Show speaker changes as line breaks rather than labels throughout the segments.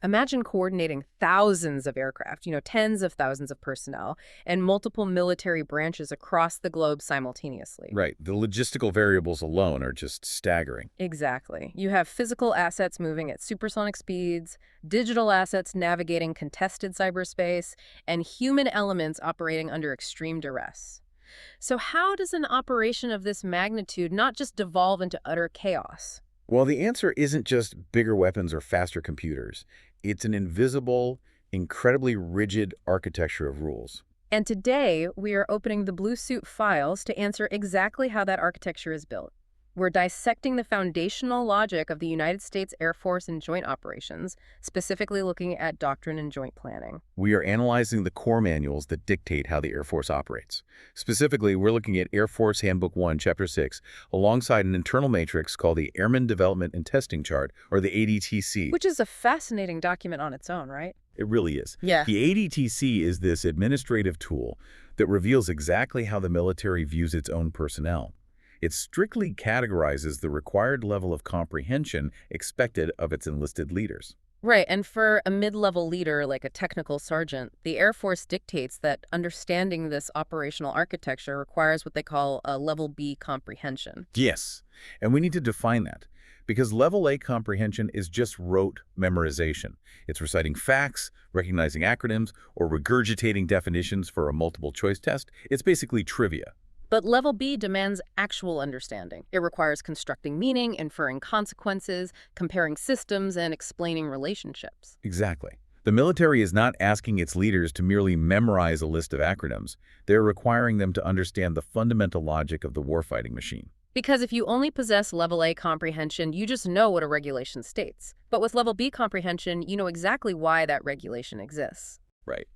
Imagine coordinating thousands of aircraft, tens of thousands of personnel, and multiple military branches across the globe simultaneously.
Right. The logistical variables alone are just staggering.
Exactly. You have physical assets moving at supersonic speeds, digital assets navigating contested cyberspace, and human elements operating under extreme duress. So how does an operation of this magnitude not just devolve into utter chaos?
Well, the answer isn't just bigger weapons or faster computers. It's an invisible, incredibly rigid architecture of rules.
And today, we are opening the Blue Suit files to answer exactly how that architecture is built. We're dissecting the foundational logic of the United States Air Force and joint operations, specifically looking at doctrine and joint planning.
We are analyzing the core manuals that dictate how the Air Force operates. Specifically, we're looking at Air Force Handbook 1, Chapter 6, alongside an internal matrix called the Airman Development and Testing Chart, or the ADTC.
Which is a fascinating document on its own, right?
It really is.
Yeah.
The ADTC is this administrative tool that reveals exactly how the military views its own personnel. It strictly categorizes the required level of comprehension expected of its enlisted leaders.
Right, and for a mid-level leader like a technical sergeant, the Air Force dictates that understanding this operational architecture requires what they call a Level B comprehension.
Yes, and we need to define that, because Level A comprehension is just rote memorization. It's reciting facts, recognizing acronyms, or regurgitating definitions for a multiple-choice test. It's basically trivia.
But Level B demands actual understanding. It requires constructing meaning, inferring consequences, comparing systems, and explaining relationships.
Exactly. The military is not asking its leaders to merely memorize a list of acronyms. They're requiring them to understand the fundamental logic of the warfighting machine.
Because if you only possess Level A comprehension, you just know what a regulation states. But with Level B comprehension, you know exactly why that regulation exists.
Right.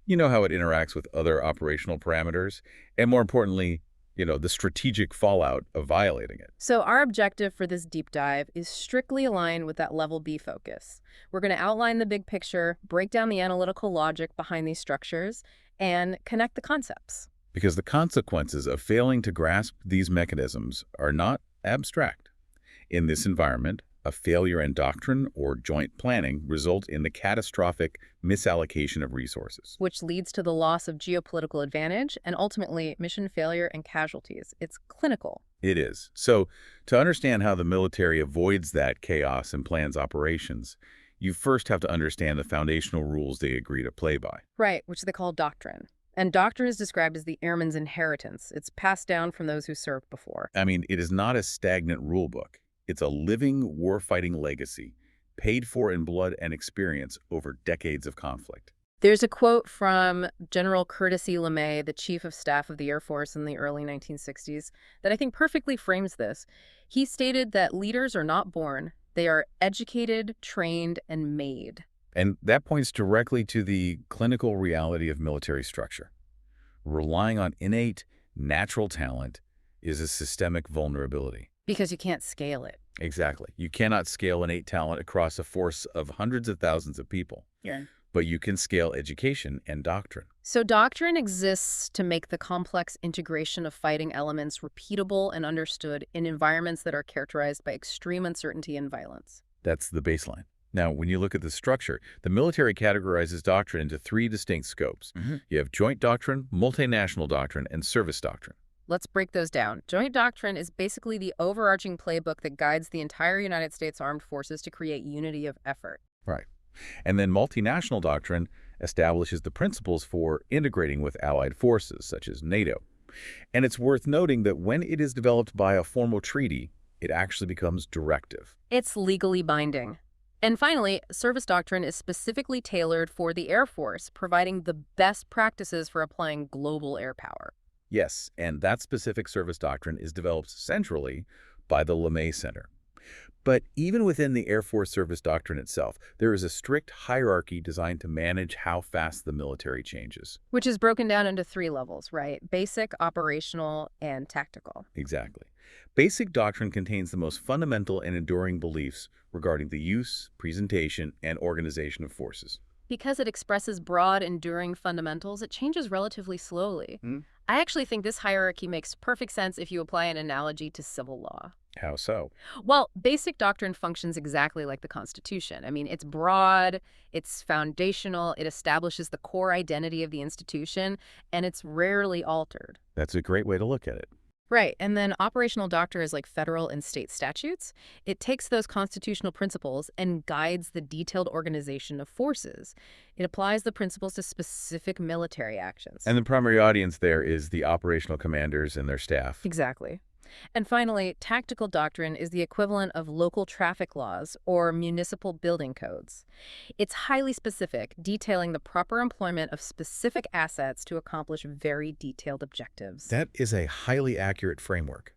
You know how it interacts with other operational parameters, and more importantly, the strategic fallout of violating it.
So our objective for this deep dive is strictly aligned with that Level B focus. We're going to outline the big picture, break down the analytical logic behind these structures, and connect the concepts.
Because the consequences of failing to grasp these mechanisms are not abstract. In this environment, a failure in doctrine or joint planning result in the catastrophic misallocation of resources.
Which leads to the loss of geopolitical advantage and ultimately mission failure and casualties. It's clinical.
It is. So, to understand how the military avoids that chaos and plans operations, you first have to understand the foundational rules they agree to play by.
Right, which they call doctrine. And doctrine is described as the airman's inheritance. It's passed down from those who served before.
I mean, it is not a stagnant rule book. It's a living warfighting legacy, paid for in blood and experience over decades of conflict.
There's a quote from General Curtis E. LeMay, the Chief of Staff of the Air Force in the early 1960s, that I think perfectly frames this. He stated that leaders are not born. They are educated, trained, and made.
And that points directly to the clinical reality of military structure. Relying on innate, natural talent is a systemic vulnerability.
Because you can't scale it.
Exactly. You cannot scale innate talent across a force of hundreds of thousands of people.
Yeah.
But you can scale education and doctrine.
So doctrine exists to make the complex integration of fighting elements repeatable and understood in environments that are characterized by extreme uncertainty and violence.
That's the baseline. Now, when you look at the structure, the military categorizes doctrine into three distinct scopes. You have joint doctrine, multinational doctrine, and service doctrine.
Let's break those down. Joint doctrine is basically the overarching playbook that guides the entire United States Armed Forces to create unity of effort.
Right. And then multinational doctrine establishes the principles for integrating with allied forces, such as NATO. And it's worth noting that when it is developed by a formal treaty, it actually becomes directive.
It's legally binding. And finally, service doctrine is specifically tailored for the Air Force, providing the best practices for applying global air power.
Yes, and that specific service doctrine is developed centrally by the LeMay Center. But even within the Air Force service doctrine itself, there is a strict hierarchy designed to manage how fast the military changes.
Which is broken down into three levels, right? Basic, operational, and tactical.
Exactly. Basic doctrine contains the most fundamental and enduring beliefs regarding the use, presentation, and organization of forces.
Because it expresses broad, enduring fundamentals, it changes relatively slowly. I actually think this hierarchy makes perfect sense if you apply an analogy to civil law.
How so?
Well, basic doctrine functions exactly like the Constitution. I mean, it's broad, it's foundational, it establishes the core identity of the institution, and it's rarely altered.
That's a great way to look at it.
Right, and then operational doctrine is like federal and state statutes. It takes those constitutional principles and guides the detailed organization of forces. It applies the principles to specific military actions.
And the primary audience there is the operational commanders and their staff.
Exactly. And finally, tactical doctrine is the equivalent of local traffic laws or municipal building codes. It's highly specific, detailing the proper employment of specific assets to accomplish very detailed objectives.
That is a highly accurate framework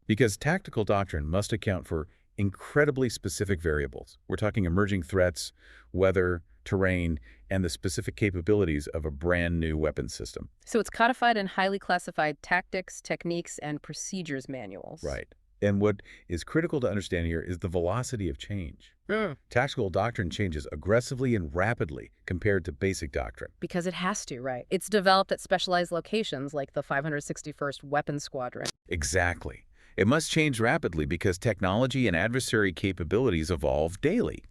because tactical doctrine must account for incredibly specific variables. We're talking emerging threats, weather, terrain, and the specific capabilities of a brand new weapons system.
So it's codified in highly classified tactics, techniques, and procedures manuals.
Right. And what is critical to understand here is the velocity of change. Tactical doctrine changes aggressively and rapidly compared to basic doctrine.
Because it has to, right? It's developed at specialized locations like the 561st Weapons Squadron.
Exactly. It must change rapidly because technology and adversary capabilities evolve daily.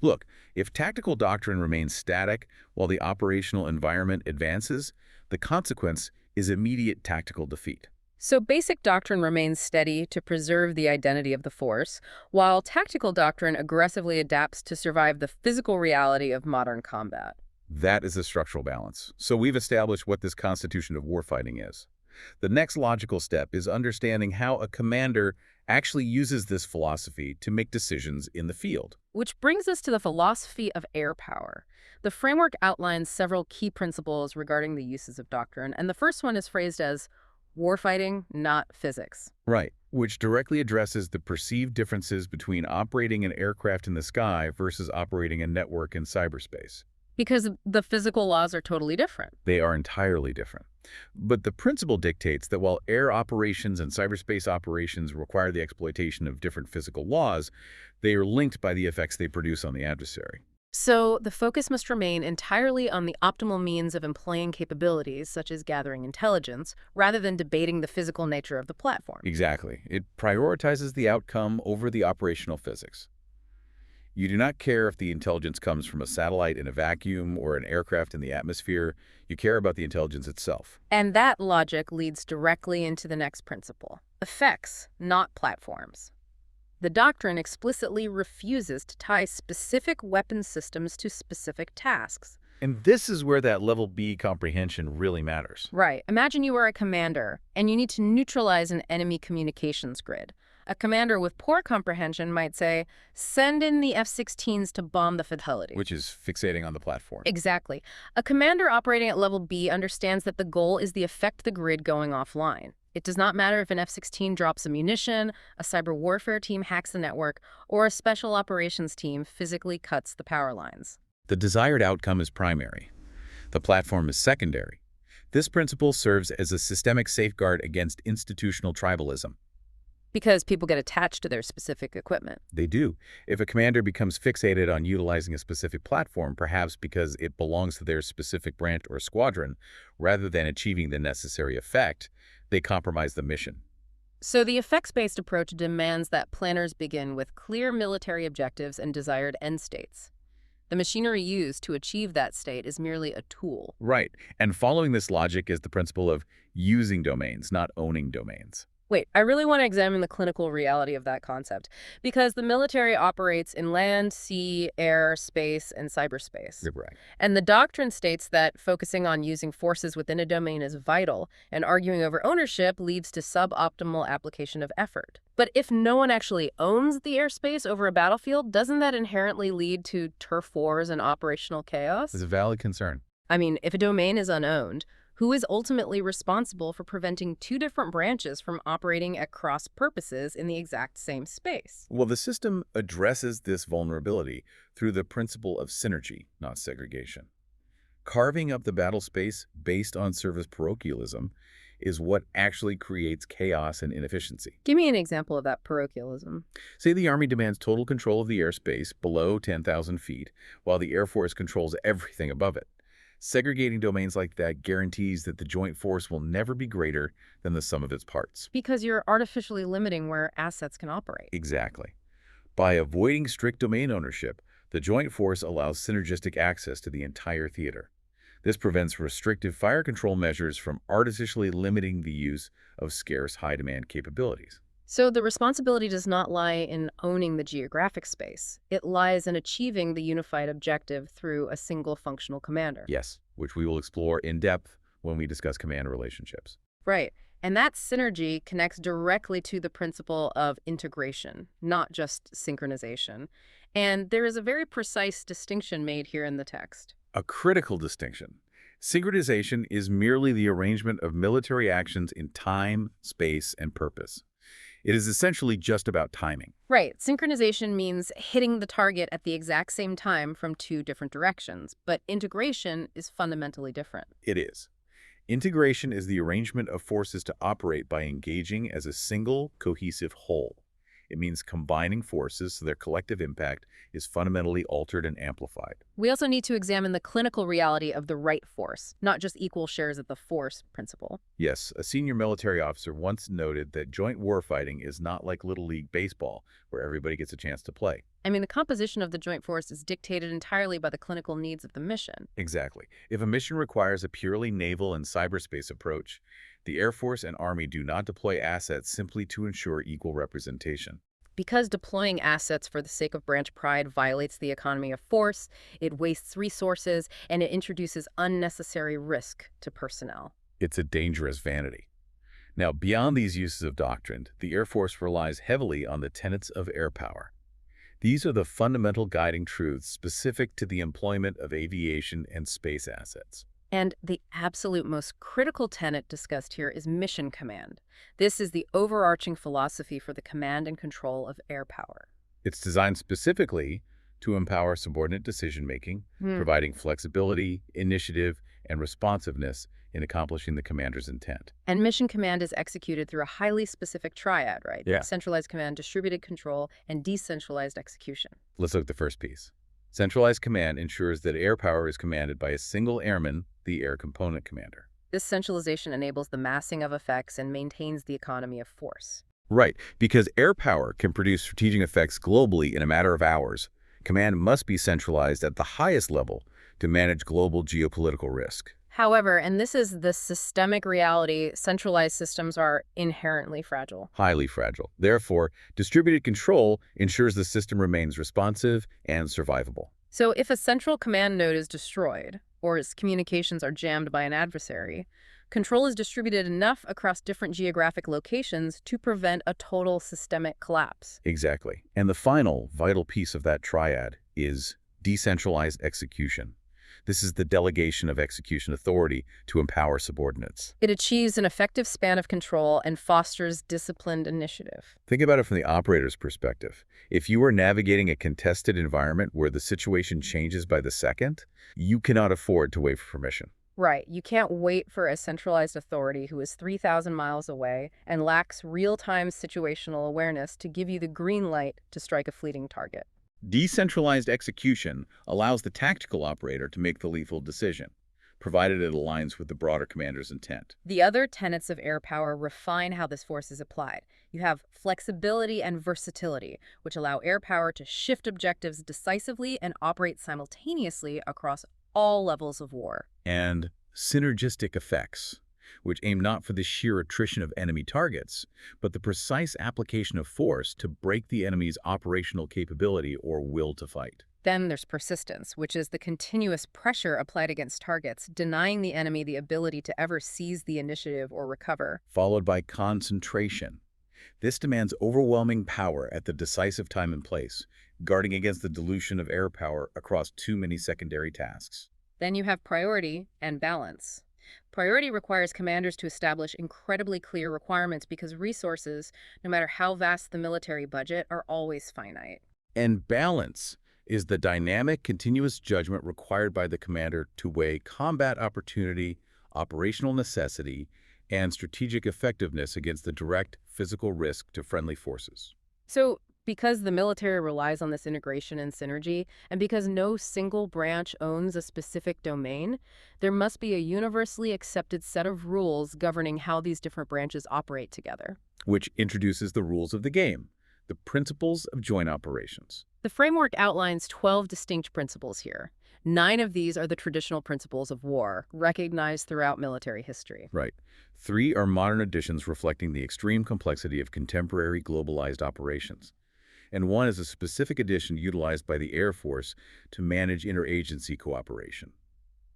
Look, if tactical doctrine remains static while the operational environment advances, the consequence is immediate tactical defeat.
So basic doctrine remains steady to preserve the identity of the force, while tactical doctrine aggressively adapts to survive the physical reality of modern combat.
That is a structural balance. So we've established what this constitution of warfighting is. The next logical step is understanding how a commander actually uses this philosophy to make decisions in the field.
Which brings us to the philosophy of air power. The framework outlines several key principles regarding the uses of doctrine, and the first one is phrased as warfighting, not physics.
Right, which directly addresses the perceived differences between operating an aircraft in the sky versus operating a network in cyberspace.
Because the physical laws are totally different.
They are entirely different. But the principle dictates that while air operations and cyberspace operations require the exploitation of different physical laws, they are linked by the effects they produce on the adversary.
So the focus must remain entirely on the optimal means of employing capabilities, such as gathering intelligence, rather than debating the physical nature of the platform.
Exactly. It prioritizes the outcome over the operational physics. You do not care if the intelligence comes from a satellite in a vacuum or an aircraft in the atmosphere. You care about the intelligence itself.
And that logic leads directly into the next principle. Effects, not platforms. The doctrine explicitly refuses to tie specific weapon systems to specific tasks.
And this is where that level B comprehension really matters.
Right. Imagine you are a commander, and you need to neutralize an enemy communications grid. A commander with poor comprehension might say, send in the F-16s to bomb the Fidelity.
Which is fixating on the platform.
Exactly. A commander operating at level B understands that the goal is the affect the grid going offline. It does not matter if an F-16 drops a munition, a cyber warfare team hacks the network, or a special operations team physically cuts the power lines.
The desired outcome is primary. The platform is secondary. This principle serves as a systemic safeguard against institutional tribalism.
Because people get attached to their specific equipment.
They do. If a commander becomes fixated on utilizing a specific platform, perhaps because it belongs to their specific branch or squadron, rather than achieving the necessary effect, they compromise the mission.
So the effects-based approach demands that planners begin with clear military objectives and desired end states. The machinery used to achieve that state is merely a tool.
Right. And following this logic is the principle of using domains, not owning domains.
Wait, I really want to examine the clinical reality of that concept, because the military operates in land, sea, air, space, and cyberspace.
You're right.
And the doctrine states that focusing on using forces within a domain is vital, and arguing over ownership leads to suboptimal application of effort. But if no one actually owns the airspace over a battlefield, doesn't that inherently lead to turf wars and operational chaos?
It's a valid concern.
I mean, if a domain is unowned, who is ultimately responsible for preventing two different branches from operating at cross purposes in the exact same space?
Well, the system addresses this vulnerability through the principle of synergy, not segregation. Carving up the battle space based on service parochialism is what actually creates chaos and inefficiency.
Give me an example of that parochialism.
Say the Army demands total control of the airspace below 10,000 feet, while the Air Force controls everything above it. Segregating domains like that guarantees that the joint force will never be greater than the sum of its parts.
Because you're artificially limiting where assets can operate.
Exactly. By avoiding strict domain ownership, the joint force allows synergistic access to the entire theater. This prevents restrictive fire control measures from artificially limiting the use of scarce high-demand capabilities.
So the responsibility does not lie in owning the geographic space. It lies in achieving the unified objective through a single functional commander.
Yes, which we will explore in depth when we discuss command relationships.
Right. And that synergy connects directly to the principle of integration, not just synchronization. And there is a very precise distinction made here in the text.
A critical distinction. Synchronization is merely the arrangement of military actions in time, space, and purpose. It is essentially just about timing.
Right. Synchronization means hitting the target at the exact same time from two different directions, but integration is fundamentally different.
It is. Integration is the arrangement of forces to operate by engaging as a single, cohesive whole. It means combining forces so their collective impact is fundamentally altered and amplified.
We also need to examine the clinical reality of the right force, not just equal shares of the force principle.
Yes, a senior military officer once noted that joint warfighting is not like Little League baseball, where everybody gets a chance to play.
I mean, the composition of the joint force is dictated entirely by the clinical needs of the mission.
Exactly. If a mission requires a purely naval and cyberspace approach, the Air Force and Army do not deploy assets simply to ensure equal representation.
Because deploying assets for the sake of branch pride violates the economy of force, it wastes resources, and it introduces unnecessary risk to personnel.
It's a dangerous vanity. Now, beyond these uses of doctrine, the Air Force relies heavily on the tenets of air power. These are the fundamental guiding truths specific to the employment of aviation and space assets.
And the absolute most critical tenet discussed here is mission command. This is the overarching philosophy for the command and control of air power.
It's designed specifically to empower subordinate decision-making, providing flexibility, initiative, and responsiveness in accomplishing the commander's intent.
And mission command is executed through a highly specific triad, right?
Yeah.
Centralized command, distributed control, and decentralized execution.
Let's look at the first piece. Centralized command ensures that air power is commanded by a single airman, the air component commander.
This centralization enables the massing of effects and maintains the economy of force.
Right, because air power can produce strategic effects globally in a matter of hours. Command must be centralized at the highest level to manage global geopolitical risk.
However, and this is the systemic reality, centralized systems are inherently fragile.
Highly fragile. Therefore, distributed control ensures the system remains responsive and survivable.
So if a central command node is destroyed, or its communications are jammed by an adversary, control is distributed enough across different geographic locations to prevent a total systemic collapse.
Exactly. And the final vital piece of that triad is decentralized execution. This is the delegation of execution authority to empower subordinates.
It achieves an effective span of control and fosters disciplined initiative.
Think about it from the operator's perspective. If you are navigating a contested environment where the situation changes by the second, you cannot afford to wait for permission.
Right. You can't wait for a centralized authority who is 3,000 miles away and lacks real-time situational awareness to give you the green light to strike a fleeting target.
Decentralized execution allows the tactical operator to make the lethal decision, provided it aligns with the broader commander's intent.
The other tenets of air power refine how this force is applied. You have flexibility and versatility, which allow air power to shift objectives decisively and operate simultaneously across all levels of war.
And synergistic effects, which aim not for the sheer attrition of enemy targets, but the precise application of force to break the enemy's operational capability or will to fight.
Then there's persistence, which is the continuous pressure applied against targets, denying the enemy the ability to ever seize the initiative or recover.
Followed by concentration. This demands overwhelming power at the decisive time and place, guarding against the dilution of air power across too many secondary tasks.
Then you have priority and balance. Priority requires commanders to establish incredibly clear requirements because resources, no matter how vast the military budget, are always finite.
And balance is the dynamic, continuous judgment required by the commander to weigh combat opportunity, operational necessity, and strategic effectiveness against the direct physical risk to friendly forces.
So Because the military relies on this integration and synergy, and because no single branch owns a specific domain, there must be a universally accepted set of rules governing how these different branches operate together.
Which introduces the rules of the game, the principles of joint operations.
The framework outlines 12 distinct principles here. 9 of these are the traditional principles of war, recognized throughout military history.
Right. 3 are modern additions reflecting the extreme complexity of contemporary globalized operations. And 1 is a specific addition utilized by the Air Force to manage interagency cooperation.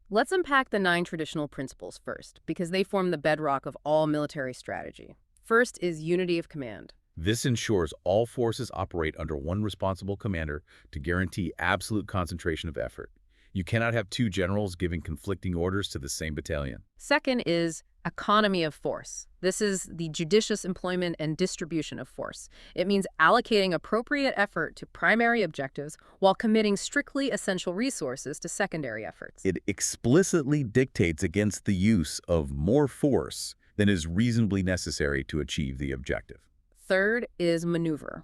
Let's unpack the 9 traditional principles first, because they form the bedrock of all military strategy. First is unity of command.
This ensures all forces operate under one responsible commander to guarantee absolute concentration of effort. You cannot have 2 generals giving conflicting orders to the same battalion.
Second is economy of force. This is the judicious employment and distribution of force. It means allocating appropriate effort to primary objectives while committing strictly essential resources to secondary efforts.
It explicitly dictates against the use of more force than is reasonably necessary to achieve the objective.
Third is maneuver.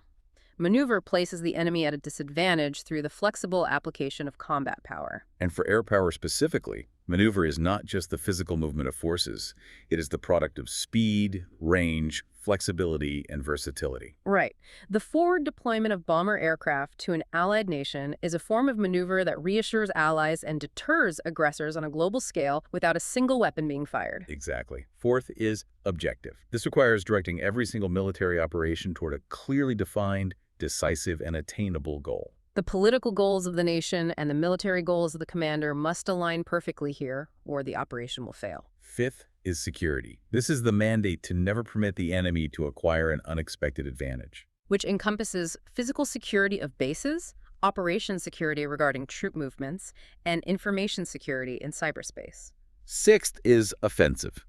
Maneuver places the enemy at a disadvantage through the flexible application of combat power.
And for air power specifically, maneuver is not just the physical movement of forces. It is the product of speed, range, flexibility, and versatility.
Right. The forward deployment of bomber aircraft to an allied nation is a form of maneuver that reassures allies and deters aggressors on a global scale without a single weapon being fired.
Exactly. Fourth is objective. This requires directing every single military operation toward a clearly defined, decisive, and attainable goal.
The political goals of the nation and the military goals of the commander must align perfectly here, or the operation will fail.
Fifth is security. This is the mandate to never permit the enemy to acquire an unexpected advantage,
Which encompasses physical security of bases, operation security regarding troop movements, and information security in cyberspace.
Sixth is offensive.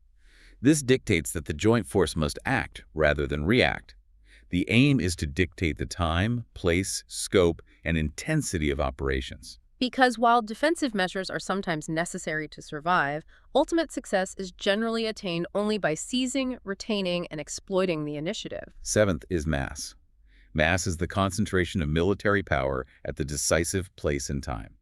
This dictates that the joint force must act rather than react. The aim is to dictate the time, place, scope, and intensity of operations.
Because while defensive measures are sometimes necessary to survive, ultimate success is generally attained only by seizing, retaining, and exploiting the initiative.
Seventh is mass. Mass is the concentration of military power at the decisive place and time.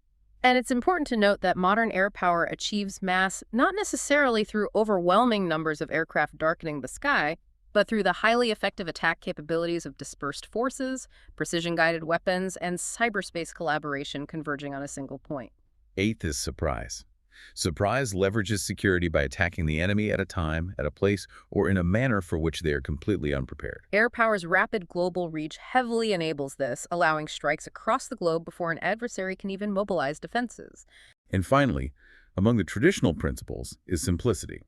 And it's important to note that modern air power achieves mass not necessarily through overwhelming numbers of aircraft darkening the sky, but through the highly effective attack capabilities of dispersed forces, precision-guided weapons, and cyberspace collaboration converging on a single point.
Eighth is surprise. Surprise leverages security by attacking the enemy at a time, at a place, or in a manner for which they are completely unprepared.
Air power's rapid global reach heavily enables this, allowing strikes across the globe before an adversary can even mobilize defenses.
And finally, among the traditional principles is simplicity.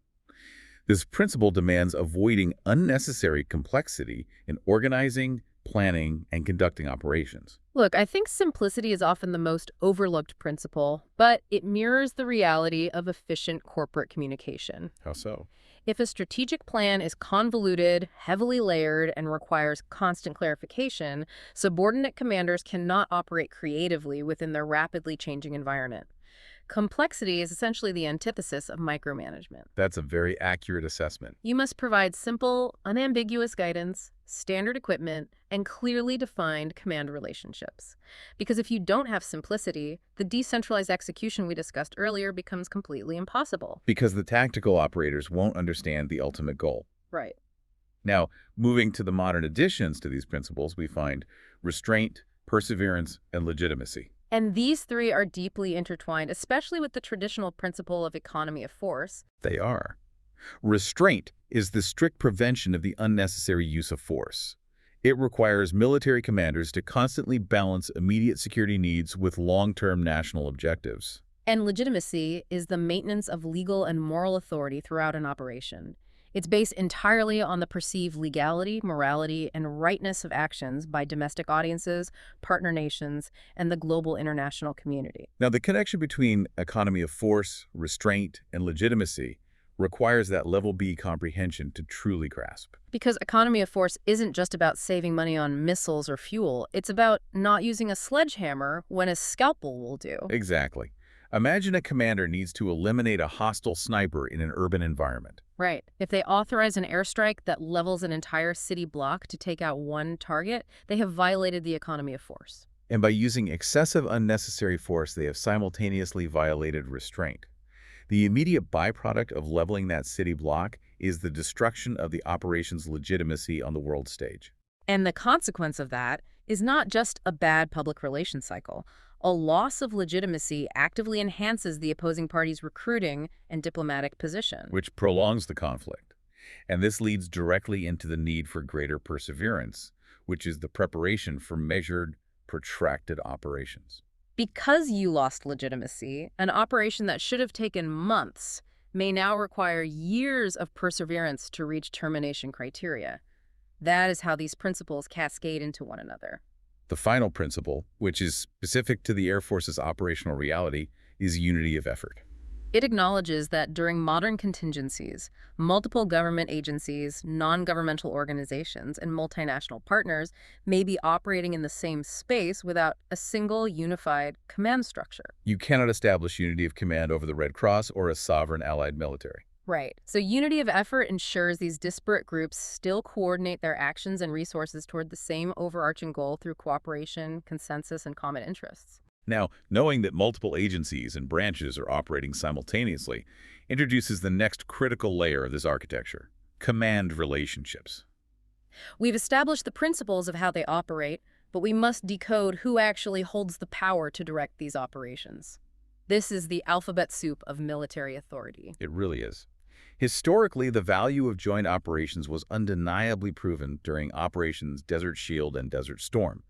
This principle demands avoiding unnecessary complexity in organizing, planning, and conducting operations.
Look, I think simplicity is often the most overlooked principle, but it mirrors the reality of efficient corporate communication.
How so?
If a strategic plan is convoluted, heavily layered, and requires constant clarification, subordinate commanders cannot operate creatively within their rapidly changing environment. Complexity is essentially the antithesis of micromanagement.
That's a very accurate assessment.
You must provide simple, unambiguous guidance, standard equipment, and clearly defined command relationships. Because if you don't have simplicity, the decentralized execution we discussed earlier becomes completely impossible.
Because the tactical operators won't understand the ultimate goal.
Right.
Now, moving to the modern additions to these principles, we find restraint, perseverance, and legitimacy.
And these 3 are deeply intertwined, especially with the traditional principle of economy of force.
They are. Restraint is the strict prevention of the unnecessary use of force. It requires military commanders to constantly balance immediate security needs with long-term national objectives.
And legitimacy is the maintenance of legal and moral authority throughout an operation. It's based entirely on the perceived legality, morality, and rightness of actions by domestic audiences, partner nations, and the global international community.
Now, the connection between economy of force, restraint, and legitimacy requires that level B comprehension to truly grasp.
Because economy of force isn't just about saving money on missiles or fuel, it's about not using a sledgehammer when a scalpel will do.
Exactly. Imagine a commander needs to eliminate a hostile sniper in an urban environment.
Right. If they authorize an airstrike that levels an entire city block to take out one target, they have violated the economy of force.
And by using excessive unnecessary force, they have simultaneously violated restraint. The immediate byproduct of leveling that city block is the destruction of the operation's legitimacy on the world stage.
And the consequence of that is not just a bad public relations cycle. A loss of legitimacy actively enhances the opposing party's recruiting and diplomatic position.
Which prolongs the conflict. And this leads directly into the need for greater perseverance, which is the preparation for measured, protracted operations.
Because you lost legitimacy, an operation that should have taken months may now require years of perseverance to reach termination criteria. That is how these principles cascade into one another.
The final principle, which is specific to the Air Force's operational reality, is unity of effort.
It acknowledges that during modern contingencies, multiple government agencies, non-governmental organizations, and multinational partners may be operating in the same space without a single unified command structure.
You cannot establish unity of command over the Red Cross or a sovereign allied military.
Right. So unity of effort ensures these disparate groups still coordinate their actions and resources toward the same overarching goal through cooperation, consensus, and common interests.
Now, knowing that multiple agencies and branches are operating simultaneously introduces the next critical layer of this architecture: command relationships.
We've established the principles of how they operate, but we must decode who actually holds the power to direct these operations. This is the alphabet soup of military authority.
It really is. Historically, the value of joint operations was undeniably proven during Operations Desert Shield and Desert Storm.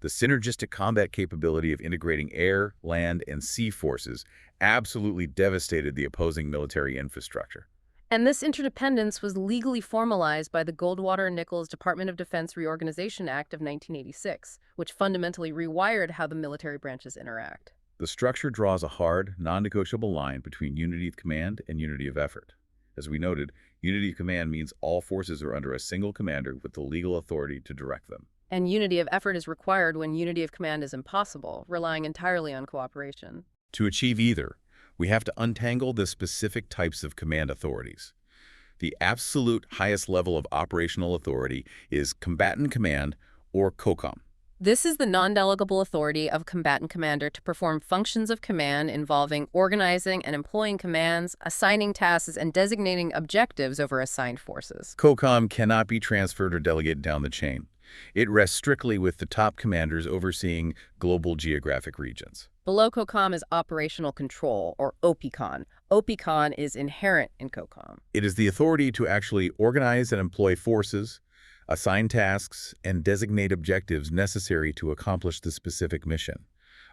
The synergistic combat capability of integrating air, land, and sea forces absolutely devastated the opposing military infrastructure.
And this interdependence was legally formalized by the Goldwater-Nichols Department of Defense Reorganization Act of 1986, which fundamentally rewired how the military branches interact.
The structure draws a hard, non-negotiable line between unity of command and unity of effort. As we noted, unity of command means all forces are under a single commander with the legal authority to direct them.
And unity of effort is required when unity of command is impossible, relying entirely on cooperation.
To achieve either, we have to untangle the specific types of command authorities. The absolute highest level of operational authority is combatant command, or COCOM.
This is the non-delegable authority of combatant commander to perform functions of command involving organizing and employing commands, assigning tasks, and designating objectives over assigned forces.
COCOM cannot be transferred or delegated down the chain. It rests strictly with the top commanders overseeing global geographic regions.
Below COCOM is operational control, or OPCON. OPCON is inherent in COCOM.
It is the authority to actually organize and employ forces, assign tasks, and designate objectives necessary to accomplish the specific mission.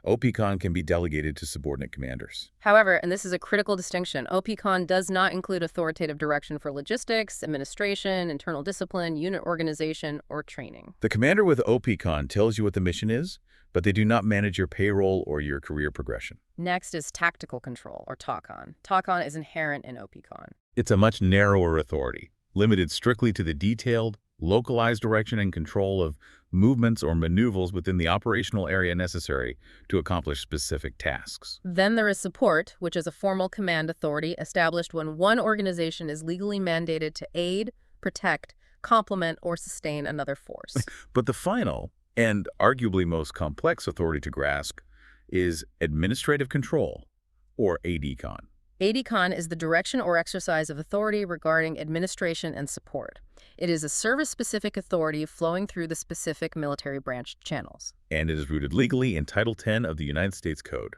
OPCON can be delegated to subordinate commanders.
However, and this is a critical distinction, OPCON does not include authoritative direction for logistics, administration, internal discipline, unit organization, or training.
The commander with OPCON tells you what the mission is, but they do not manage your payroll or your career progression.
Next is tactical control, or TACON. TACON is inherent in OPCON.
It's a much narrower authority, limited strictly to the detailed, localized direction and control of movements or maneuvers within the operational area necessary to accomplish specific tasks.
Then there is support, which is a formal command authority established when one organization is legally mandated to aid, protect, complement, or sustain another force.
But the final, and arguably most complex authority to grasp, is administrative control, or ADCON.
ADCON is the direction or exercise of authority regarding administration and support. It is a service-specific authority flowing through the specific military branch channels.
And it is rooted legally in Title 10 of the United States Code.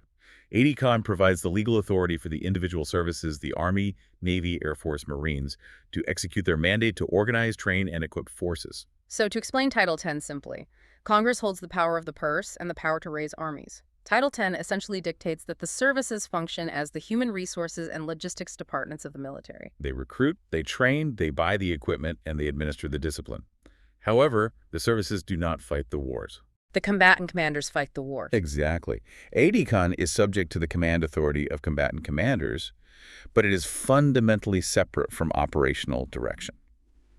ADCON provides the legal authority for the individual services, the Army, Navy, Air Force, Marines, to execute their mandate to organize, train, and equip forces.
So to explain Title 10 simply, Congress holds the power of the purse and the power to raise armies. Title 10 essentially dictates that the services function as the human resources and logistics departments of the military.
They recruit, they train, they buy the equipment, and they administer the discipline. However, the services do not fight the wars.
The combatant commanders fight the war.
Exactly. ADCON is subject to the command authority of combatant commanders, but it is fundamentally separate from operational direction.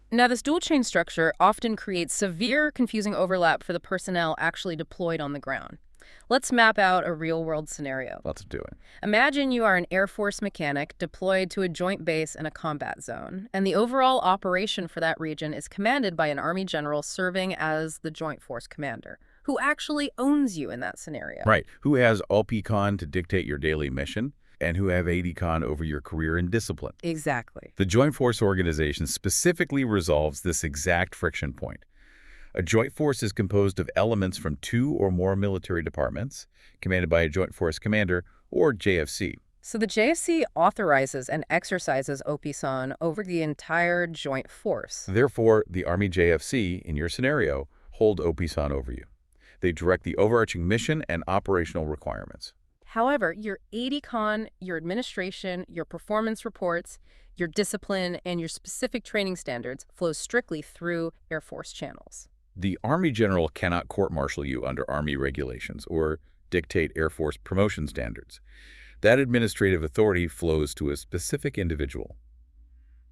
Now, this dual-chain structure often creates severe, confusing overlap for the personnel actually deployed on the ground. Let's map out a real-world scenario.
Let's do it.
Imagine you are an Air Force mechanic deployed to a joint base in a combat zone, and the overall operation for that region is commanded by an Army general serving as the Joint Force commander, who actually owns you in that scenario.
Right. Who has OPCON to dictate your daily mission, and who have ADCON over your career and discipline.
Exactly.
The Joint Force Organization specifically resolves this exact friction point. A joint force is composed of elements from 2 or more military departments, commanded by a Joint Force Commander, or JFC.
So the JFC authorizes and exercises OPSON over the entire joint force.
Therefore, the Army JFC, in your scenario, hold OPSON over you. They direct the overarching mission and operational requirements.
However, your ADCON, your administration, your performance reports, your discipline, and your specific training standards flow strictly through Air Force channels.
The Army General cannot court-martial you under Army regulations or dictate Air Force promotion standards. That administrative authority flows to a specific individual,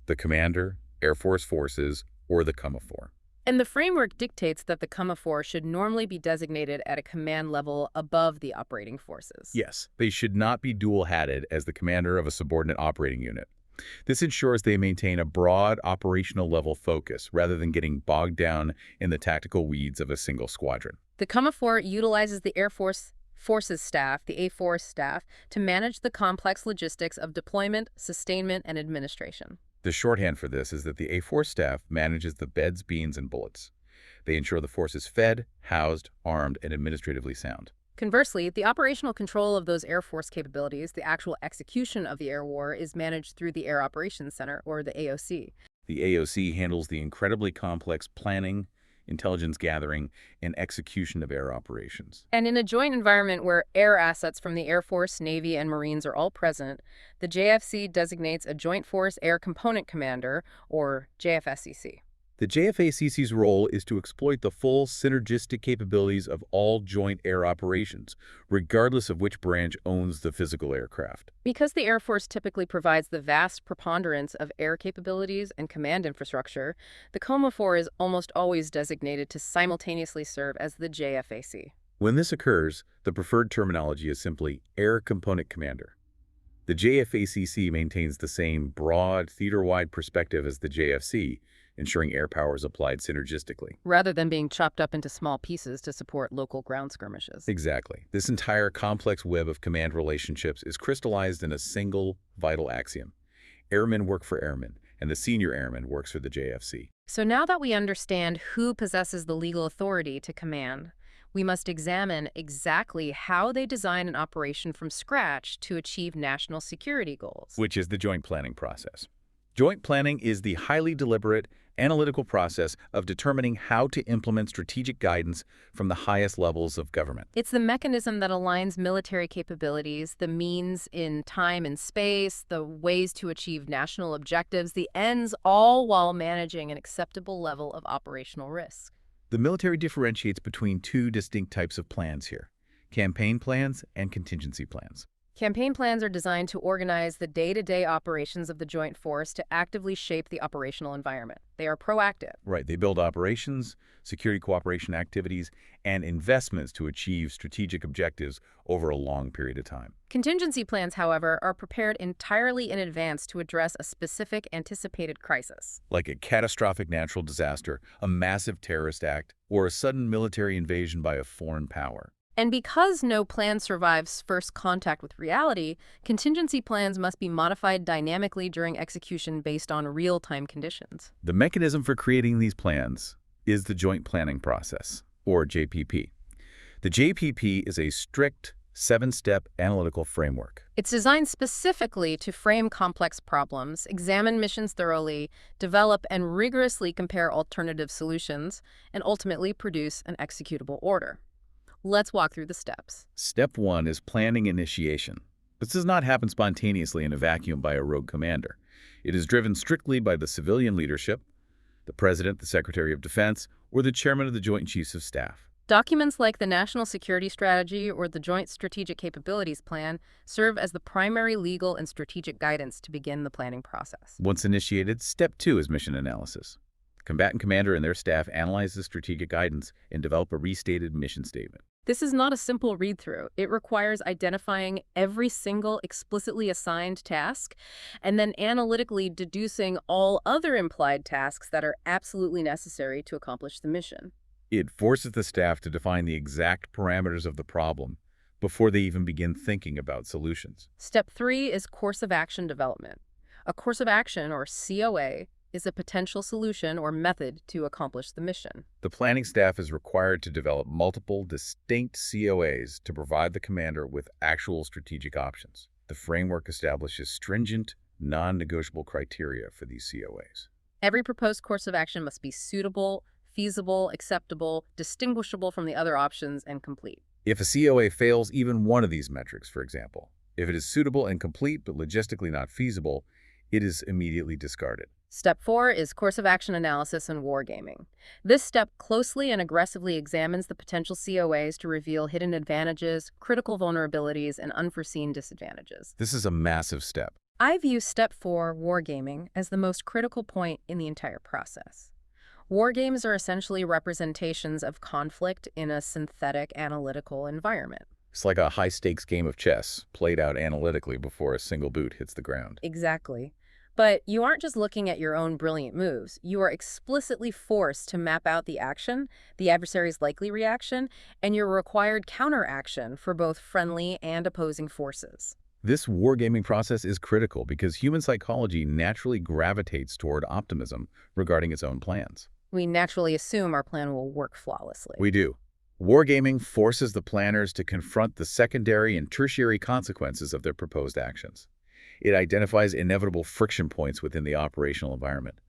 the Commander, Air Force Forces, or the COMAFOR.
And the framework dictates that the COMAFOR should normally be designated at a command level above the operating forces.
Yes, they should not be dual-hatted as the commander of a subordinate operating unit. This ensures they maintain a broad operational level focus rather than getting bogged down in the tactical weeds of a single squadron.
The COMAFOR utilizes the Air Force's staff, the A4 staff, to manage the complex logistics of deployment, sustainment, and administration.
The shorthand for this is that the A4 staff manages the beds, beans, and bullets. They ensure the force is fed, housed, armed, and administratively sound.
Conversely, the operational control of those Air Force capabilities, the actual execution of the air war, is managed through the Air Operations Center, or the AOC.
The AOC handles the incredibly complex planning, intelligence gathering, and execution of air operations.
And in a joint environment where air assets from the Air Force, Navy, and Marines are all present, the JFC designates a Joint Force Air Component Commander, or JFACC.
The JFACC's role is to exploit the full synergistic capabilities of all joint air operations, regardless of which branch owns the physical aircraft.
Because the Air Force typically provides the vast preponderance of air capabilities and command infrastructure, the COMAFOR is almost always designated to simultaneously serve as the JFAC.
When this occurs, the preferred terminology is simply Air Component Commander. The JFACC maintains the same broad, theater-wide perspective as the JFC, ensuring air power is applied synergistically.
Rather than being chopped up into small pieces to support local ground skirmishes.
Exactly. This entire complex web of command relationships is crystallized in a single vital axiom. Airmen work for airmen, and the senior airman works for the JFC.
So now that we understand who possesses the legal authority to command, we must examine exactly how they design an operation from scratch to achieve national security goals.
Which is the joint planning process. Joint planning is the highly deliberate, analytical process of determining how to implement strategic guidance from the highest levels of government.
It's the mechanism that aligns military capabilities, the means in time and space, the ways to achieve national objectives, the ends, all while managing an acceptable level of operational risk.
The military differentiates between 2 distinct types of plans here: campaign plans and contingency plans.
Campaign plans are designed to organize the day-to-day operations of the joint force to actively shape the operational environment. They are proactive.
Right. They build operations, security cooperation activities, and investments to achieve strategic objectives over a long period of time.
Contingency plans, however, are prepared entirely in advance to address a specific anticipated crisis.
Like a catastrophic natural disaster, a massive terrorist act, or a sudden military invasion by a foreign power.
And because no plan survives first contact with reality, contingency plans must be modified dynamically during execution based on real-time conditions.
The mechanism for creating these plans is the Joint Planning Process, or JPP. The JPP is a strict 7-step analytical framework.
It's designed specifically to frame complex problems, examine missions thoroughly, develop and rigorously compare alternative solutions, and ultimately produce an executable order. Let's walk through the steps.
Step 1 is planning initiation. This does not happen spontaneously in a vacuum by a rogue commander. It is driven strictly by the civilian leadership, the President, the Secretary of Defense, or the Chairman of the Joint Chiefs of Staff.
Documents like the National Security Strategy or the Joint Strategic Capabilities Plan serve as the primary legal and strategic guidance to begin the planning process.
Once initiated, Step 2 is mission analysis. The combatant commander and their staff analyze the strategic guidance and develop a restated mission statement.
This is not a simple read-through. It requires identifying every single explicitly assigned task and then analytically deducing all other implied tasks that are absolutely necessary to accomplish the mission.
It forces the staff to define the exact parameters of the problem before they even begin thinking about solutions.
Step 3 is course of action development. A course of action, or COA, is a potential solution or method to accomplish the mission.
The planning staff is required to develop multiple distinct COAs to provide the commander with actual strategic options. The framework establishes stringent, non-negotiable criteria for these COAs.
Every proposed course of action must be suitable, feasible, acceptable, distinguishable from the other options, and complete.
If a COA fails even one of these metrics, for example, if it is suitable and complete but logistically not feasible, it is immediately discarded.
Step 4 is course of action analysis and wargaming. This step closely and aggressively examines the potential COAs to reveal hidden advantages, critical vulnerabilities, and unforeseen disadvantages.
This is a massive step.
I view Step 4, wargaming, as the most critical point in the entire process. Wargames are essentially representations of conflict in a synthetic analytical environment.
It's like a high-stakes game of chess, played out analytically before a single boot hits the ground.
Exactly. But you aren't just looking at your own brilliant moves. You are explicitly forced to map out the action, the adversary's likely reaction, and your required counteraction for both friendly and opposing forces.
This wargaming process is critical because human psychology naturally gravitates toward optimism regarding its own plans.
We naturally assume our plan will work flawlessly.
We do. Wargaming forces the planners to confront the secondary and tertiary consequences of their proposed actions. It identifies inevitable friction points within the operational environment.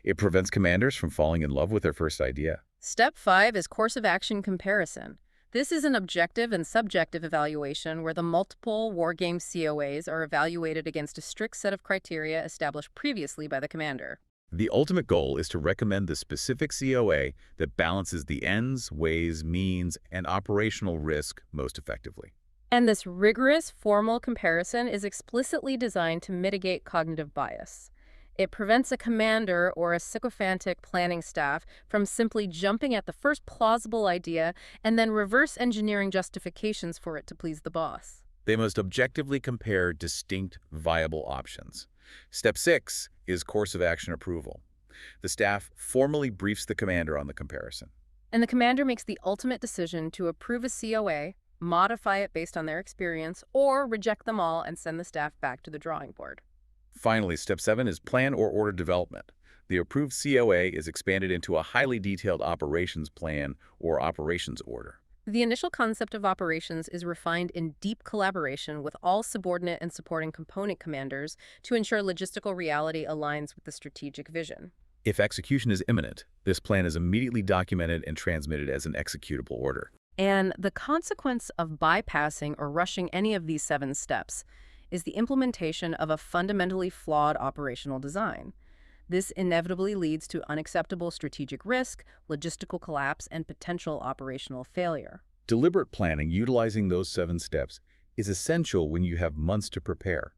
It prevents commanders from falling in love with their first idea.
Step 5 is course of action comparison. This is an objective and subjective evaluation where the multiple wargame COAs are evaluated against a strict set of criteria established previously by the commander.
The ultimate goal is to recommend the specific COA that balances the ends, ways, means, and operational risk most effectively.
And this rigorous, formal comparison is explicitly designed to mitigate cognitive bias. It prevents a commander or a sycophantic planning staff from simply jumping at the first plausible idea and then reverse engineering justifications for it to please the boss.
They must objectively compare distinct, viable options. Step 6 is course of action approval. The staff formally briefs the commander on the comparison.
And the commander makes the ultimate decision to approve a COA, modify it based on their experience, or reject them all and send the staff back to the drawing board.
Finally, Step 7 is plan or order development. The approved COA is expanded into a highly detailed operations plan or operations order.
The initial concept of operations is refined in deep collaboration with all subordinate and supporting component commanders to ensure logistical reality aligns with the strategic vision.
If execution is imminent, this plan is immediately documented and transmitted as an executable order.
And the consequence of bypassing or rushing any of these 7 steps is the implementation of a fundamentally flawed operational design. This inevitably leads to unacceptable strategic risk, logistical collapse, and potential operational failure.
Deliberate planning utilizing those 7 steps is essential when you have months to prepare.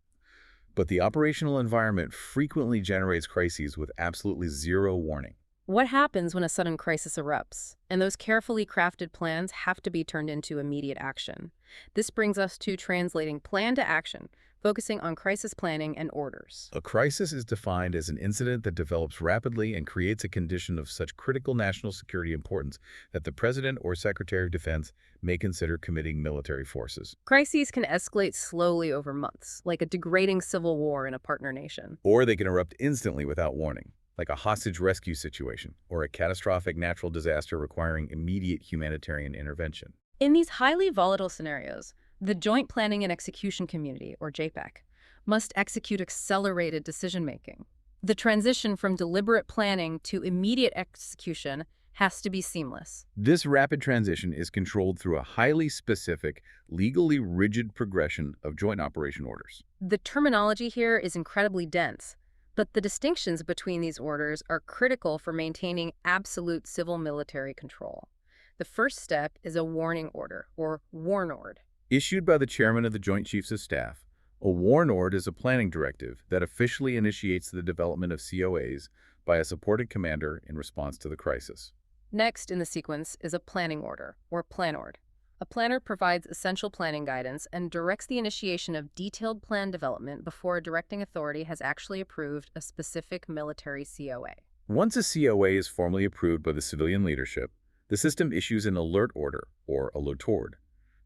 But the operational environment frequently generates crises with absolutely zero warning.
What happens when a sudden crisis erupts, and those carefully crafted plans have to be turned into immediate action? This brings us to translating plan to action, focusing on crisis planning and orders.
A crisis is defined as an incident that develops rapidly and creates a condition of such critical national security importance that the President or Secretary of Defense may consider committing military forces.
Crises can escalate slowly over months, like a degrading civil war in a partner nation.
Or they can erupt instantly without warning, like a hostage rescue situation or a catastrophic natural disaster requiring immediate humanitarian intervention.
In these highly volatile scenarios, the Joint Planning and Execution Community, or JFACC, must execute accelerated decision-making. The transition from deliberate planning to immediate execution has to be seamless.
This rapid transition is controlled through a highly specific, legally rigid progression of joint operation orders.
The terminology here is incredibly dense, but the distinctions between these orders are critical for maintaining absolute civil-military control. The first step is a warning order, or WARNORD.
Issued by the Chairman of the Joint Chiefs of Staff, a WARNORD is a planning directive that officially initiates the development of COAs by a supported commander in response to the crisis.
Next in the sequence is a planning order, or PLANORD. A planner provides essential planning guidance and directs the initiation of detailed plan development before a directing authority has actually approved a specific military COA.
Once a COA is formally approved by the civilian leadership, the system issues an alert order, or alertord.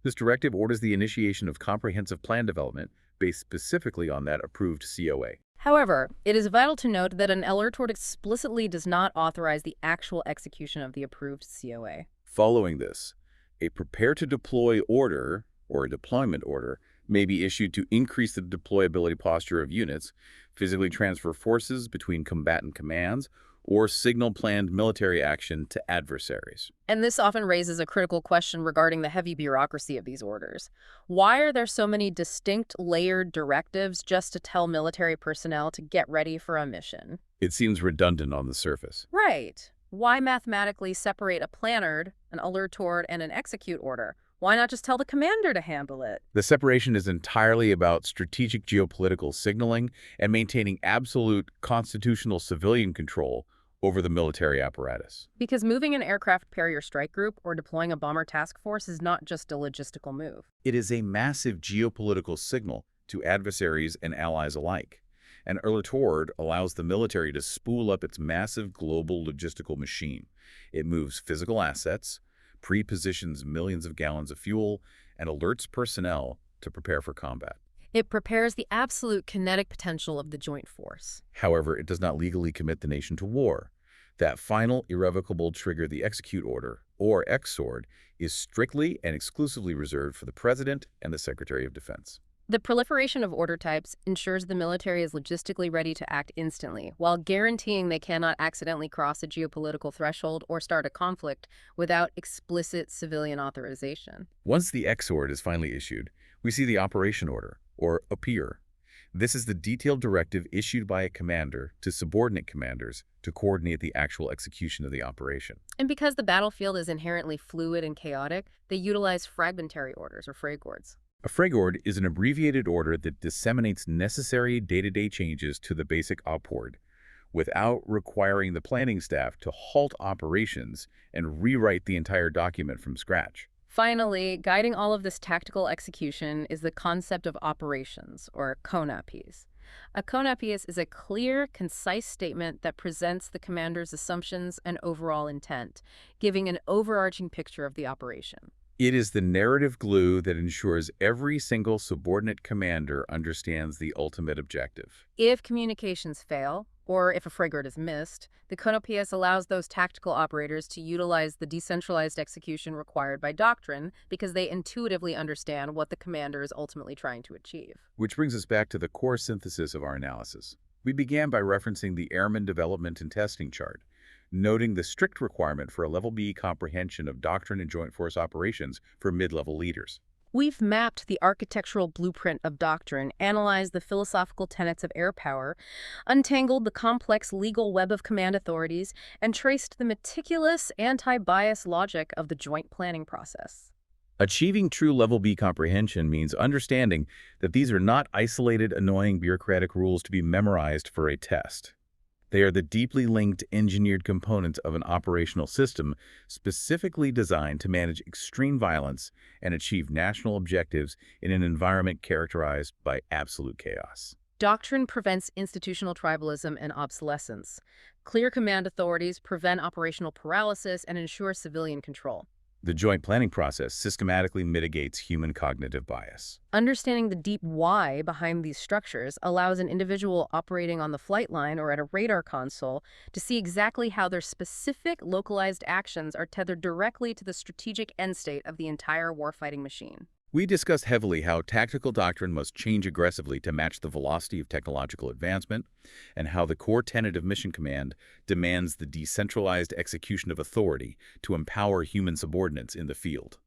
This directive orders the initiation of comprehensive plan development based specifically on that approved COA.
However, it is vital to note that an alertord explicitly does not authorize the actual execution of the approved COA.
Following this, a prepare-to-deploy order, or a deployment order, may be issued to increase the deployability posture of units, physically transfer forces between combatant commands, or signal planned military action to adversaries.
And this often raises a critical question regarding the heavy bureaucracy of these orders. Why are there so many distinct layered directives just to tell military personnel to get ready for a mission?
It seems redundant on the surface.
Right. Why mathematically separate a planned, an alertord, and an execute order? Why not just tell the commander to handle it?
The separation is entirely about strategic geopolitical signaling and maintaining absolute constitutional civilian control over the military apparatus.
Because moving an aircraft carrier strike group or deploying a bomber task force is not just a logistical move.
It is a massive geopolitical signal to adversaries and allies alike. An alertord allows the military to spool up its massive global logistical machine. It moves physical assets, pre-positions millions of gallons of fuel, and alerts personnel to prepare for combat.
It prepares the absolute kinetic potential of the joint force.
However, it does not legally commit the nation to war. That final irrevocable trigger, the execute order, or XORD, is strictly and exclusively reserved for the President and the Secretary of Defense.
The proliferation of order types ensures the military is logistically ready to act instantly, while guaranteeing they cannot accidentally cross a geopolitical threshold or start a conflict without explicit civilian authorization.
Once the XORD is finally issued, we see the operation order, or APPEAR. This is the detailed directive issued by a commander to subordinate commanders to coordinate the actual execution of the operation.
And because the battlefield is inherently fluid and chaotic, they utilize fragmentary orders, or fragords.
A fragord is an abbreviated order that disseminates necessary day-to-day changes to the basic OPORD without requiring the planning staff to halt operations and rewrite the entire document from scratch.
Finally, guiding all of this tactical execution is the concept of operations, or CONAPs. A CONAPs is a clear, concise statement that presents the commander's assumptions and overall intent, giving an overarching picture of the operation.
It is the narrative glue that ensures every single subordinate commander understands the ultimate objective.
If communications fail, or if a frigate is missed, the CONAPS allows those tactical operators to utilize the decentralized execution required by doctrine because they intuitively understand what the commander is ultimately trying to achieve.
Which brings us back to the core synthesis of our analysis. We began by referencing the Airman Development and Testing chart, noting the strict requirement for a Level B comprehension of doctrine and joint force operations for mid-level leaders.
We've mapped the architectural blueprint of doctrine, analyzed the philosophical tenets of air power, untangled the complex legal web of command authorities, and traced the meticulous anti-bias logic of the joint planning process.
Achieving true Level B comprehension means understanding that these are not isolated, annoying bureaucratic rules to be memorized for a test. They are the deeply linked, engineered components of an operational system specifically designed to manage extreme violence and achieve national objectives in an environment characterized by absolute chaos.
Doctrine prevents institutional tribalism and obsolescence. Clear command authorities prevent operational paralysis and ensure civilian control.
The joint planning process systematically mitigates human cognitive bias.
Understanding the deep why behind these structures allows an individual operating on the flight line or at a radar console to see exactly how their specific localized actions are tethered directly to the strategic end state of the entire warfighting machine.
We discussed heavily how tactical doctrine must change aggressively to match the velocity of technological advancement, and how the core tenet of mission command demands the decentralized execution of authority to empower human subordinates in the field.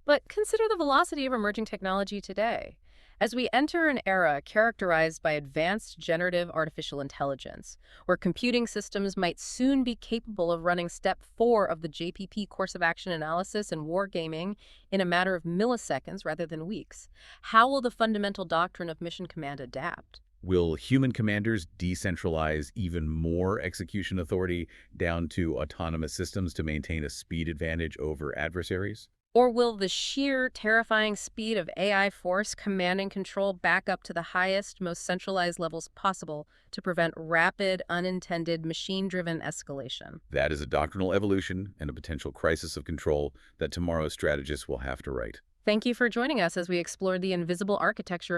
But consider the velocity of emerging technology today. As we enter an era characterized by advanced generative artificial intelligence, where computing systems might soon be capable of running Step 4 of the JPP course of action analysis and wargaming in a matter of milliseconds rather than weeks, how will the fundamental doctrine of mission command adapt?
Will human commanders decentralize even more execution authority down to autonomous systems to maintain a speed advantage over adversaries?
Or will the sheer terrifying speed of AI force command and control back up to the highest, most centralized levels possible to prevent rapid, unintended, machine-driven escalation?
That is a doctrinal evolution and a potential crisis of control that tomorrow's strategists will have to write.
Thank you for joining us as we explored the invisible architecture